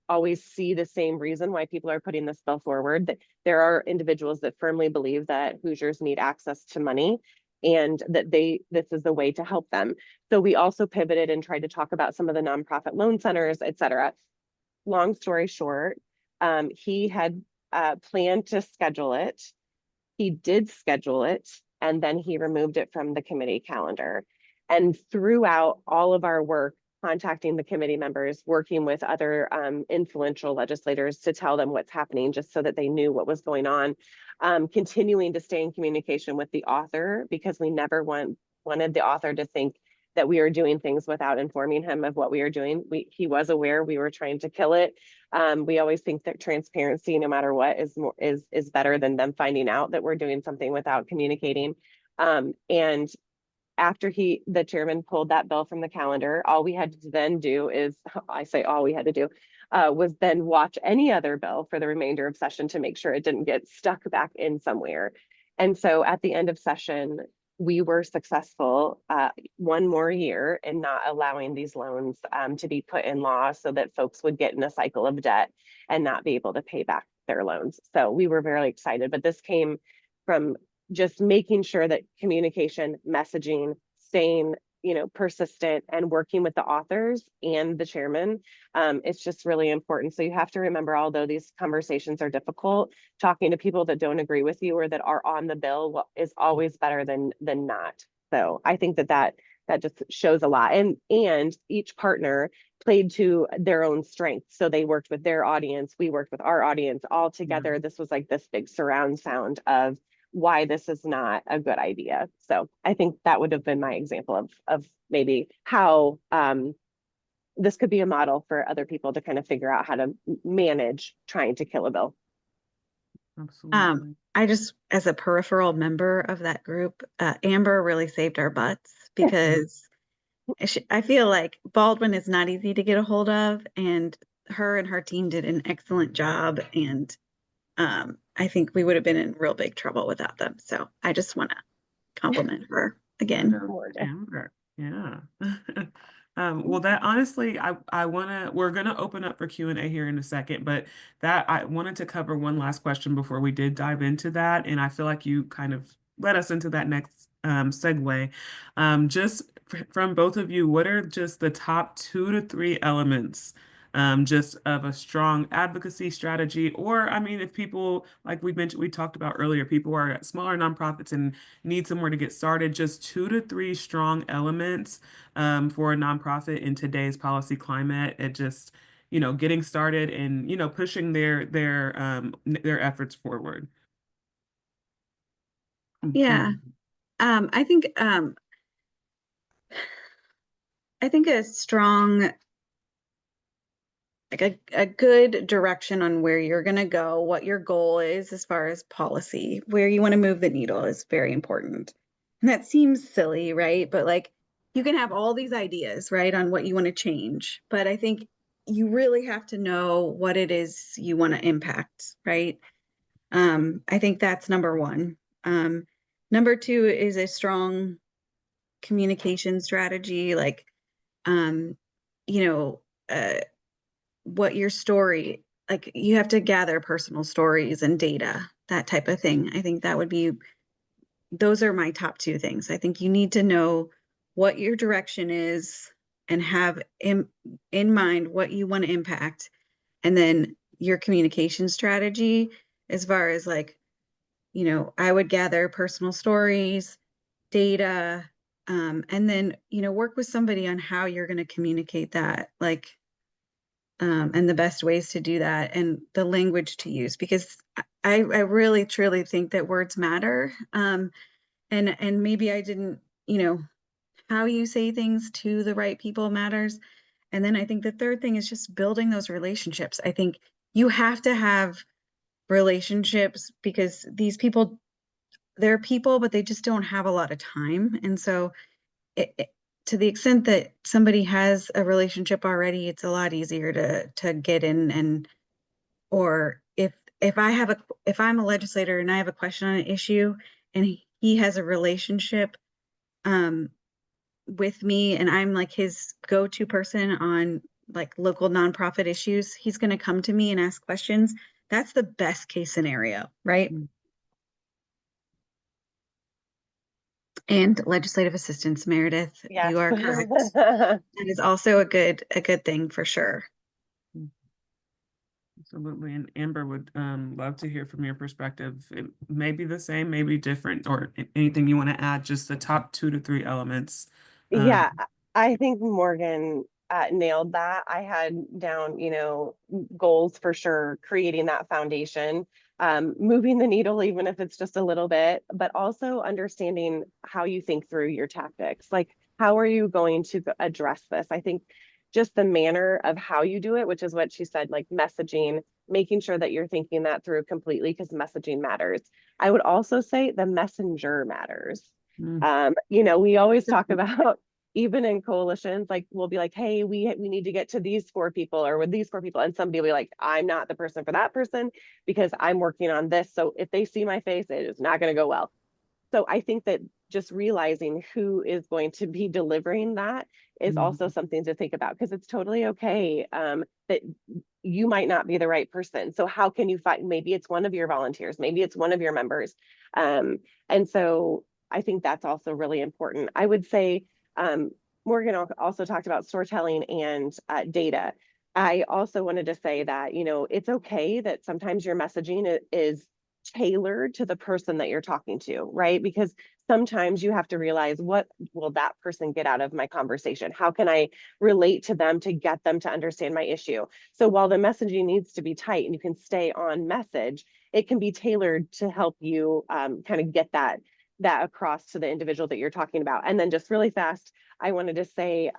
Speaker 2: always see the same reason why people are putting this bill forward. That there are individuals that firmly believe that Hoosiers need access to money and that this is a way to help them. So we also pivoted and tried to talk about some of the nonprofit loan centers, et cetera. Long story short, he had planned to schedule it. He did schedule it, and then he removed it from the committee calendar. And throughout all of our work, contacting the committee members, working with other influential legislators to tell them what's happening, just so that they knew what was going on, continuing to stay in communication with the author, because we never wanted the author to think that we are doing things without informing him of what we are doing. He was aware we were trying to kill it. We always think that transparency, no matter what, is better than them finding out that we're doing something without communicating. And after the chairman pulled that bill from the calendar, all we had to then do is, I say all we had to do, was then watch any other bill for the remainder of session to make sure it didn't get stuck back in somewhere. And so at the end of session, we were successful one more year in not allowing these loans to be put in law, so that folks would get in a cycle of debt and not be able to pay back their loans. So we were very excited, but this came from just making sure that communication, messaging, staying, persistent, and working with the authors and the chairman. It's just really important. So you have to remember, although these conversations are difficult, talking to people that don't agree with you or that are on the bill is always better than not. So I think that just shows a lot. And each partner played to their own strengths. So they worked with their audience, we worked with our audience, all together. This was like this big surround sound of why this is not a good idea. So I think that would have been my example of maybe how this could be a model for other people to kind of figure out how to manage trying to kill a bill.
Speaker 1: Absolutely.
Speaker 3: I just, as a peripheral member of that group, Amber really saved our butts, because I feel like Baldwin is not easy to get a hold of, and her team did an excellent job. And I think we would have been in real big trouble without them. So I just want to compliment her again.
Speaker 1: Amber. Yeah. Well, that honestly, we're gonna open up for Q&A here in a second, but that I wanted to cover one last question before we did dive into that. And I feel like you kind of led us into that next segue. Just from both of you, what are just the top 2 to 3 elements just of a strong advocacy strategy? Or, I mean, if people, like we talked about earlier, people are at smaller nonprofits and need somewhere to get started, just 2 to 3 strong elements for a nonprofit in today's policy climate. It just, getting started and, pushing their efforts forward.
Speaker 3: Yeah. I think a strong, like a good direction on where you're going to go, what your goal is as far as policy, where you want to move the needle is very important. And that seems silly, right? But like, you can have all these ideas, right, on what you want to change. But I think you really have to know what it is you want to impact, right? I think that's number one. Number two is a strong communication strategy, like, um, you know, uh, what your story, like you have to gather personal stories and data, that type of thing. I think those are my top 2 things. I think you need to know what your direction is and have in mind what you want to impact. And then your communication strategy, as far as like, I would gather personal stories, data, and then, work with somebody on how you're going to communicate that, like, and the best ways to do that and the language to use, because I really truly think that words matter. And maybe I didn't, how you say things to the right people matters. And then I think the third thing is just building those relationships. I think you have to have relationships, because these people, they're people, but they just don't have a lot of time. And so to the extent that somebody has a relationship already, it's a lot easier to get in. And or if if I'm a legislator and I have a question on an issue and he has a relationship um with me and I'm like his go-to person on like local nonprofit issues, he's going to come to me and ask questions. That's the best case scenario, right?
Speaker 1: Mm.
Speaker 3: And legislative assistants, Meredith,
Speaker 2: Yes.
Speaker 3: you are correct. That is also a good thing for sure.
Speaker 1: Absolutely. And Amber would love to hear from your perspective. It may be the same, maybe different, or anything you want to add, just the top 2 to 3 elements. Um,
Speaker 2: Yeah, I think Morgan nailed that. I had down, goals for sure, creating that foundation, moving the needle, even if it's just a little bit, but also understanding how you think through your tactics. Like, how are you going to address this? I think just the manner of how you do it, which is what she said, like messaging, making sure that you're thinking that through completely because messaging matters. I would also say the messenger matters.
Speaker 1: mm,
Speaker 2: We always talk about even in coalitions, like we'll be like, hey, we need to get to these 4 people or with these 4 people. And somebody will be like, I'm not the person for that person because I'm working on this. So if they see my face, it is not going to go well. So I think that just realizing who is going to be delivering that is also
Speaker 1: mm,
Speaker 2: something to think about because it's totally okay that you might not be the right person. So how can you find, maybe it's one of your volunteers, maybe it's one of your members. And so I think that's also really important. I would say Morgan also talked about storytelling and data. I also wanted to say that, it's okay that sometimes your messaging is tailored to the person that you're talking to, right? Because sometimes you have to realize what will that person get out of my conversation? How can I relate to them to get them to understand my issue? So while the messaging needs to be tight and you can stay on message, it can be tailored to help you kind of get that across to the individual that you're talking about. And then just really fast, I wanted to say,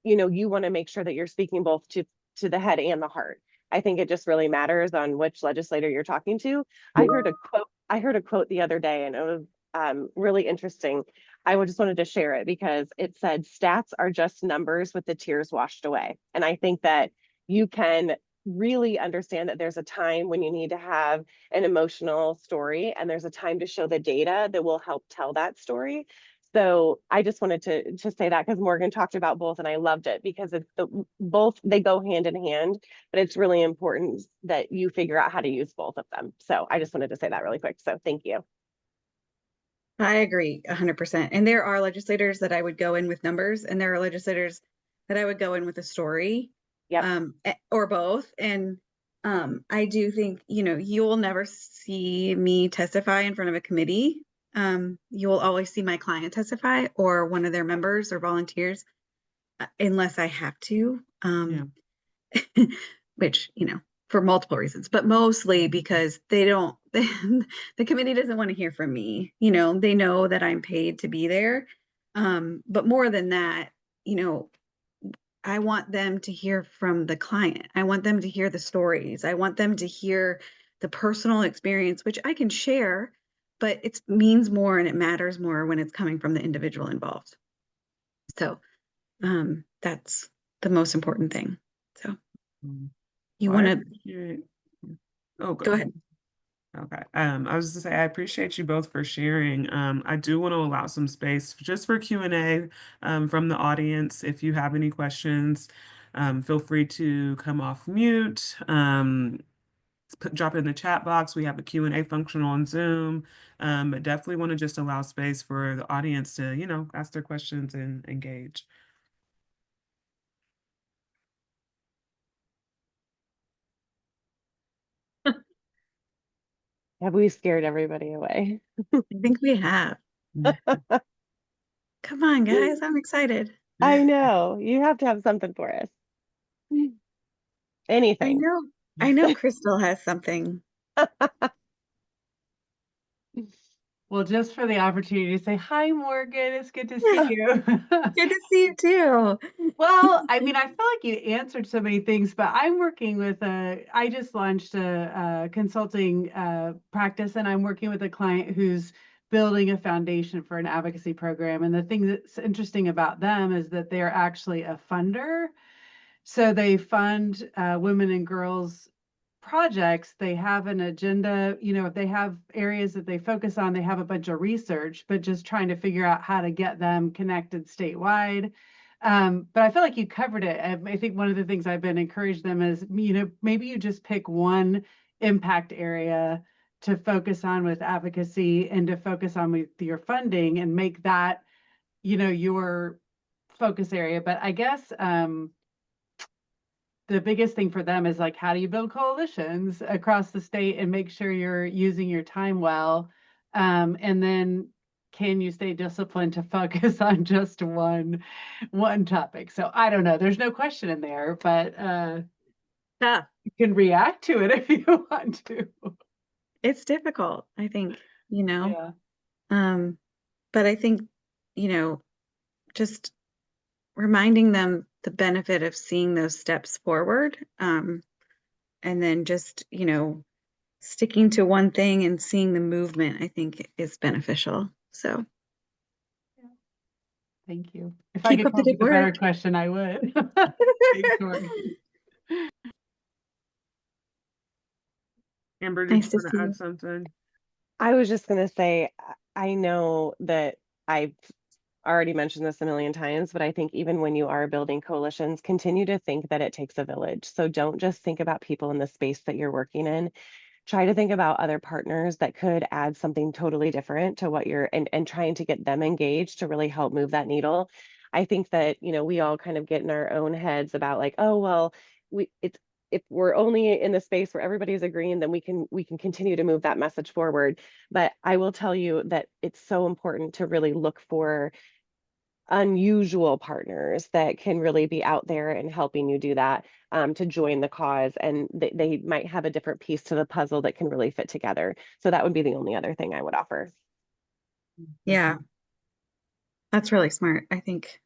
Speaker 2: you want to make sure that you're speaking both to the head and the heart. I think it just really matters on which legislator you're talking to. I heard a quote the other day, and it was really interesting. I just wanted to share it because it said, "Stats are just numbers with the tears washed away." And I think that you can really understand that there's a time when you need to have an emotional story, and there's a time to show the data that will help tell that story. So I just wanted to say that because Morgan talked about both, and I loved it because it's both they go hand in hand, but it's really important that you figure out how to use both of them. So I just wanted to say that really quick. So thank you.
Speaker 3: I agree 100%. And there are legislators that I would go in with numbers, and there are legislators that I would go in with a story,
Speaker 2: Yep.
Speaker 3: or both. And I do think, you'll never see me testify in front of a committee. You will always see my client testify or one of their members or volunteers, unless I have to.
Speaker 1: yeah.
Speaker 3: Which, for multiple reasons, but mostly because the committee doesn't want to hear from me. They know that I'm paid to be there. But more than that, you know, I want them to hear from the client. I want them to hear the stories. I want them to hear the personal experience, which I can share, but it means more and it matters more when it's coming from the individual involved. So that's the most important thing. So
Speaker 1: Mm.
Speaker 3: you
Speaker 1: Well, I
Speaker 3: want to
Speaker 1: appreciate. Oh, go
Speaker 3: go
Speaker 1: ahead.
Speaker 3: ahead.
Speaker 1: Okay. I was to say I appreciate you both for sharing. I do want to allow some space just for Q&A from the audience. If you have any questions, feel free to come off mute. Drop it in the chat box. We have a Q&A function on Zoom. But definitely want to just allow space for the audience to, ask their questions and engage.
Speaker 2: Have we scared everybody away?
Speaker 3: I think we have. Come on, guys. I'm excited.
Speaker 2: I know. You have to have something for us.
Speaker 3: I
Speaker 2: Anything.
Speaker 3: know. I know Crystal has something.
Speaker 4: Well, just for the opportunity to say, hi, Morgan, it's good to see
Speaker 3: Yeah,
Speaker 4: you.
Speaker 3: good to see you too.
Speaker 4: Well, I mean, I feel like you answered so many things, but I'm working with I just launched a consulting practice, and I'm working with a client who's building a foundation for an advocacy program. And the thing that's interesting about them is that they're actually a funder. So they fund women and girls projects, they have an agenda, you know, if they have areas that they focus on, they have a bunch of research, but just trying to figure out how to get them connected statewide. But I feel like you covered it. I think one of the things I've been encouraged them is, you know, maybe you just pick one impact area to focus on with advocacy and to focus on with your funding and make that, you know, your focus area. But I guess the biggest thing for them is like, how do you build coalitions across the state and make sure you're using your time well? And then can you stay disciplined to focus on just one topic? So I don't know. There's no question in there, but
Speaker 3: Yeah,
Speaker 4: you can react to it if you want to.
Speaker 3: it's difficult, I think,
Speaker 4: Yeah.
Speaker 3: but I think, just reminding them the benefit of seeing those steps forward, and then just, sticking to one thing and seeing the movement, I think is beneficial. So
Speaker 4: Thank you. If I
Speaker 3: keep
Speaker 4: could
Speaker 3: up
Speaker 4: come
Speaker 3: the
Speaker 4: up
Speaker 3: good
Speaker 4: with a better
Speaker 3: work.
Speaker 4: question, I would. Thanks, Morgan.
Speaker 1: Amber, did
Speaker 3: Nice
Speaker 1: you
Speaker 3: to
Speaker 1: want
Speaker 3: see
Speaker 1: to add
Speaker 3: you.
Speaker 1: something?
Speaker 2: I was just going to say, I know that I've already mentioned this a million times, but I think even when you are building coalitions, continue to think that it takes a village. So don't just think about people in the space that you're working in. Try to think about other partners that could add something totally different to what you're and trying to get them engaged to really help move that needle. I think that, we all kind of get in our own heads about like, oh, well, it's if we're only in the space where everybody's agreeing, then we can continue to move that message forward. But I will tell you that it's so important to really look for unusual partners that can really be out there and helping you do that, to join the cause, and they might have a different piece to the puzzle that can really fit together. So that would be the only other thing I would offer.
Speaker 3: Yeah, that's really smart. I think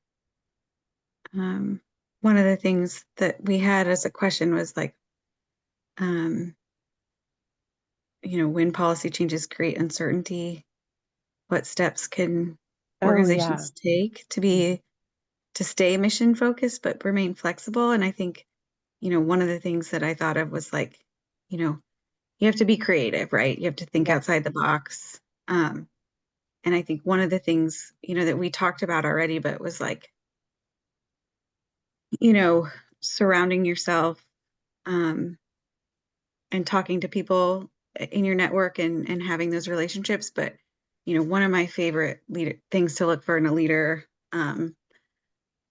Speaker 3: one of the things that we had as a question was like, um, when policy changes create uncertainty, what steps can
Speaker 2: Oh yeah.
Speaker 3: organizations take to stay mission focused but remain flexible? And I think, one of the things that I thought of was like, you have to be creative, right? You have to think
Speaker 2: Yep.
Speaker 3: outside the box. And I think one of the things, that we talked about already, but was like, you know, surrounding yourself, um, and talking to people in your network and having those relationships. But, one of my favorite things to look for in a leader,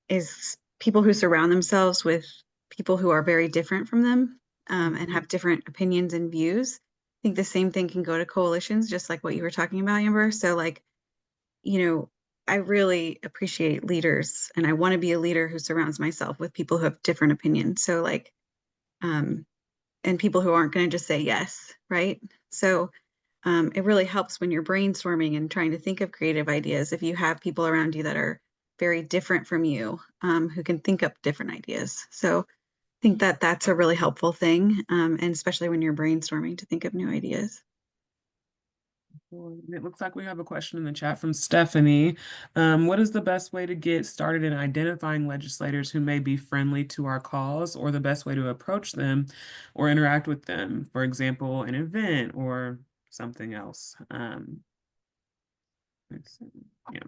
Speaker 3: is people who surround themselves with people who are very different from them, and have different opinions and views. I think the same thing can go to coalitions, just like what you were talking about, Amber. So like, you know, I really appreciate leaders, and I want to be a leader who surrounds myself with people who have different opinions. So like, um, and people who aren't going to just say yes, right? So it really helps when you're brainstorming and trying to think of creative ideas if you have people around you that are very different from you, who can think up different ideas. So I think that that's a really helpful thing, and especially when you're brainstorming to think of new ideas.
Speaker 1: Cool. It looks like we have a question in the chat from Stephanie. What is the best way to get started in identifying legislators who may be friendly to our cause, or the best way to approach them or interact with them? For example, an event or something else. Let's see. Yeah.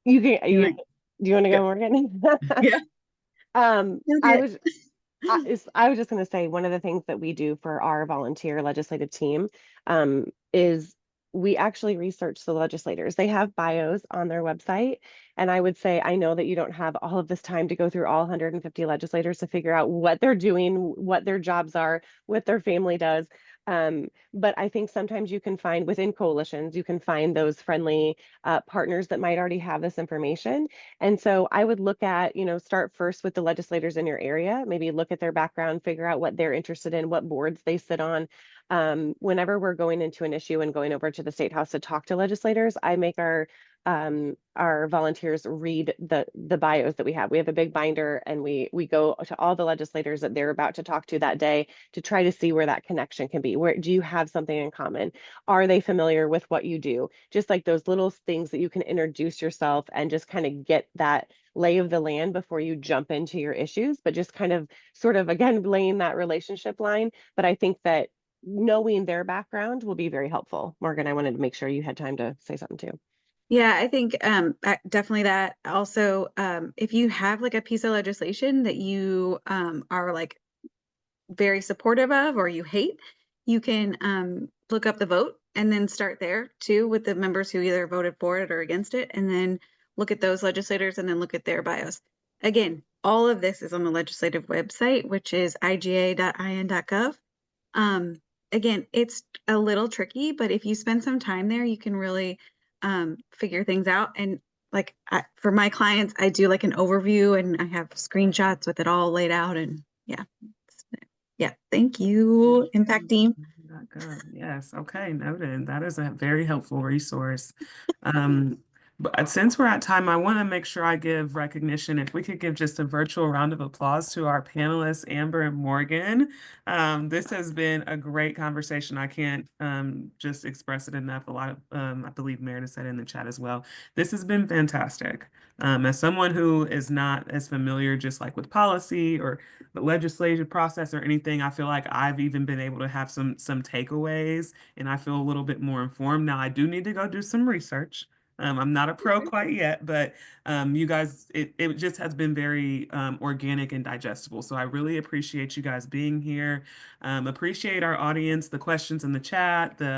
Speaker 2: You can,
Speaker 3: You
Speaker 2: yeah.
Speaker 3: want
Speaker 2: Do you want to
Speaker 3: to
Speaker 2: go,
Speaker 3: go?
Speaker 2: Morgan?
Speaker 3: Yeah,
Speaker 2: I
Speaker 3: that's
Speaker 2: was I was just going to say one of the things that we do for our volunteer legislative team, is we actually research the legislators. They have bios on their website. And I would say, I know that you don't have all of this time to go through all 150 legislators to figure out what they're doing, what their jobs are, what their family does. But I think sometimes you can find within coalitions, you can find those friendly partners that might already have this information. And so I would look at, start first with the legislators in your area, maybe look at their background, figure out what they're interested in, what boards they sit on. Whenever we're going into an issue and going over to the State House to talk to legislators, I make our our volunteers read the bios that we have. We have a big binder, and we go to all the legislators that they're about to talk to that day to try to see where that connection can be. Where do you have something in common? Are they familiar with what you do? Just like those little things that you can introduce yourself and just kind of get that lay of the land before you jump into your issues, but just kind of sort of again laying that relationship line. But I think that knowing their background will be very helpful. Morgan, I wanted to make sure you had time to say something too.
Speaker 3: Yeah, I think definitely that. Also, if you have like a piece of legislation that you are like very supportive of or you hate, you can look up the vote and then start there too with the members who either voted for it or against it, and then look at those legislators and then look at their bios. Again, all of this is on the legislative website, which is iga.in.gov. Again, it's a little tricky, but if you spend some time there, you can really figure things out. And like for my clients, I do like an overview and I have screenshots with it all laid out. And yeah, yeah. Thank you, Impact Team.
Speaker 1: Yes. Okay. Noted. That is a very helpful resource. But since we're at time, I want to make sure I give recognition. If we could give just a virtual round of applause to our panelists, Amber and Morgan. This has been a great conversation. I can't just express it enough. A lot of, I believe Meredith said in the chat as well. This has been fantastic. As someone who is not as familiar just like with policy or the legislative process or anything, I feel like I've even been able to have some takeaways, and I feel a little bit more informed. Now, I do need to go do some research. I'm not a pro quite yet, but you guys, it just has been very organic and digestible. So I really appreciate you guys being here. Appreciate our audience, the questions in the chat, the